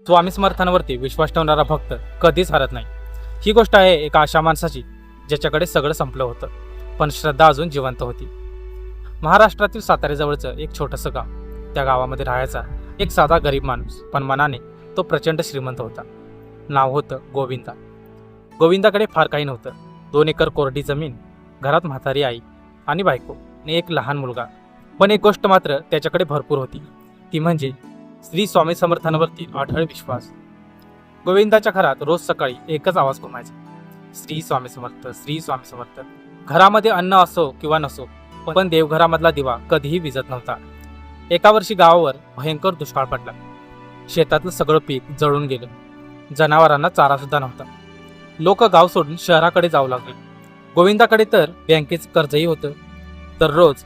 स्वामी समर्थांवरती विश्वास ठेवणारा भक्त कधीच हरत नाही। ही गोष्ट आहे एका अशा माणसाची ज्याच्याकडे सगळं संपलं होतं, पण श्रद्धा अजून जिवंत होती। महाराष्ट्रातील साताऱ्याजवळचं एक छोटंसं गाव, त्या गावामध्ये राहायचा एक साधा गरीब माणूस, पण मनाने तो प्रचंड श्रीमंत होता। नाव होतं गोविंदा। गोविंदाकडे फार काही नव्हतं, 2 एकर कोरडी जमीन, घरात म्हातारी आई आणि बायको आणि एक लहान मुलगा। पण एक गोष्ट मात्र त्याच्याकडे भरपूर होती, ती म्हणजे श्री स्वामी समर्थांवरती अढळ विश्वास। गोविंदाच्या घरात रोज सकाळी एकच आवाज घुमायचा, श्री स्वामी समर्थ, श्री स्वामी समर्थ। घरामध्ये अन्न असो किंवा नसो, पण देवघरामधला दिवा कधीही विझत नव्हता। एका वर्षी गावावर भयंकर दुष्काळ पडला, शेतातलं सगळं पीक जळून गेलं, जनावरांना चारा सुद्धा नव्हता। लोक गाव सोडून शहराकडे जाऊ लागले। गोविंदाकडे तर बँकेचं कर्जही होतं। दररोज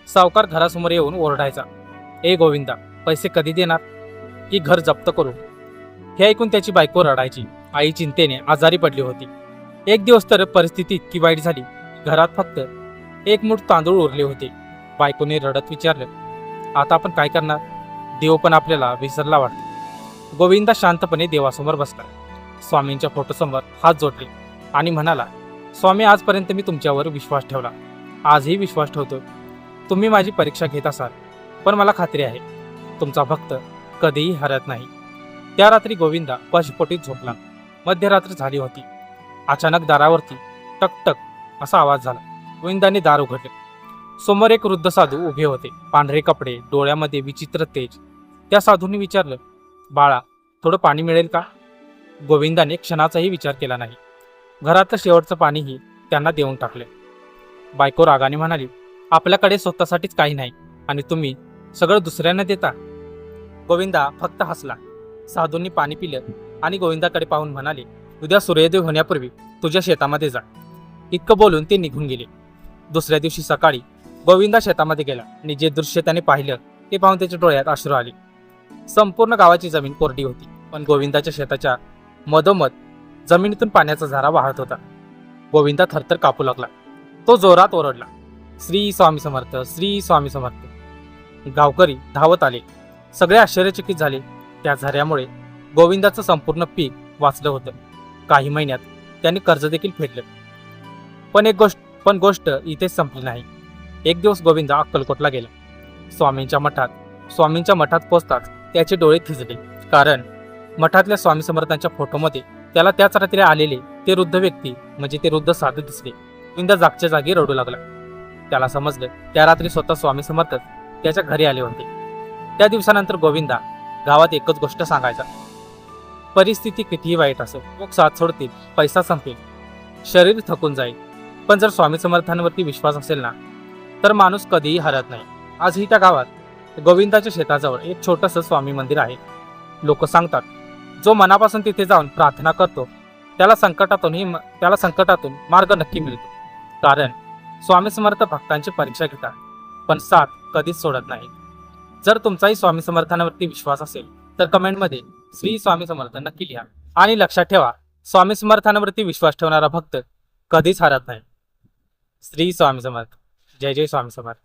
सावकार घरासमोर येऊन ओरडायचा, ए गोविंदा, पैसे कधी देणार की घर जप्त करू? हे ऐकून त्याची बायको रडायची। आई चिंतेने आजारी पडली होती। एक दिवस तर परिस्थिती इतकी वाईट झाली, घरात फक्त एक मूठ तांदूळ उरले होते। बायकोने रडत विचारलं, आता आपण काय करणार? देव पण आपल्याला विसरला वाटतो। गोविंदा शांतपणे देवासमोर बसला, स्वामींच्या फोटोसमोर हात जोडले आणि म्हणाला, स्वामी, आजपर्यंत मी तुमच्यावर विश्वास ठेवला, आजही विश्वास ठेवतो। तुम्ही माझी परीक्षा घेत असाल, पण मला खात्री आहे तुमचा भक्त कधीही हरत नाही। त्या रात्री गोविंदा पशुपोटीत झोपला। मध्यरात्र झाली होती। अचानक दारावरती टकटक असा आवाज झाला। गोविंदाने दार उघडले। समोर एक वृद्ध साधू उभे होते, पांढरे कपडे, डोळ्यामध्ये विचित्र तेज। त्या साधूंनी विचारलं, बाळा, थोडं पाणी मिळेल का? गोविंदाने क्षणाचाही विचार केला नाही। घरातलं शेवटचं पाणीही त्यांना देऊन टाकले। बायको रागाने म्हणाली, आपल्याकडे स्वतःसाठीच काही नाही आणि तुम्ही सगळं दुसऱ्यांना देता? गोविंदा फक्त हसला। साधूंनी पाणी पिलं आणि गोविंदाकडे पाहून म्हणाले, उद्या सूर्योदय होण्यापूर्वी तुझ्या शेतामध्ये जा। इतकं बोलून ते निघून गेले। दुसऱ्या दिवशी सकाळी गोविंदा शेतामध्ये गेला आणि जे दृश्य त्याने पाहिलं ते पाहून त्याच्या डोळ्यात अश्रू आले। संपूर्ण गावाची जमीन कोरडी होती, पण गोविंदाच्या शेताच्या मधोमध जमिनीतून पाण्याचा झरा वाहत होता। गोविंदा थरथर कापू लागला। तो जोरात ओरडला, श्री स्वामी समर्थ, श्री स्वामी समर्थ। गावकरी धावत आले। सगळे आश्चर्यचकित झाले। त्या झऱ्यामुळे गोविंदाचं संपूर्ण पीक वाचलं होतं। काही महिन्यात त्यांनी कर्ज देखील फेडलं। पण गोष्ट इथेच संपली नाही। एक दिवस गोविंदा अक्कलकोटला गेला। स्वामींच्या मठात पोचताच त्याचे डोळे थिजले, कारण मठातल्या स्वामी समर्थांच्या फोटोमध्ये त्याला त्याच रात्री आलेले ते वृद्ध व्यक्ती म्हणजे ते वृद्ध साधू दिसले। गोविंदा जागच्या जागी रडू लागला। त्याला समजलं, त्या रात्री स्वतः स्वामी समर्थच त्याच्या घरी आले होते। त्या दिवसानंतर गोविंदा गावात एकच गोष्ट सांगायचा, परिस्थिती कितीही वाईट असो, लोक साथ सोडतील, पैसा संपेल, शरीर थकून जाईल, पण जर स्वामी समर्थांवरती विश्वास असेल ना, तर माणूस कधीही हरत नाही। आजही त्या गावात गोविंदाच्या शेताजवळ एक छोटंसं स्वामी मंदिर आहे। लोक सांगतात, जो मनापासून तिथे जाऊन प्रार्थना करतो त्याला संकटातून मार्ग नक्की मिळतो, कारण स्वामी समर्थ भक्तांची परीक्षा घेतात, पण साथ कधीच सोडत नाही। जर तुमचाही स्वामी समर्थांवरती विश्वास असेल तर कमेंटमध्ये श्री स्वामी समर्थ नक्की लिहा आणि लक्षात ठेवा, स्वामी समर्थांवरती विश्वास ठेवणारा भक्त कधीच हरत नाही। श्री स्वामी समर्थ। जय जय स्वामी समर्थ।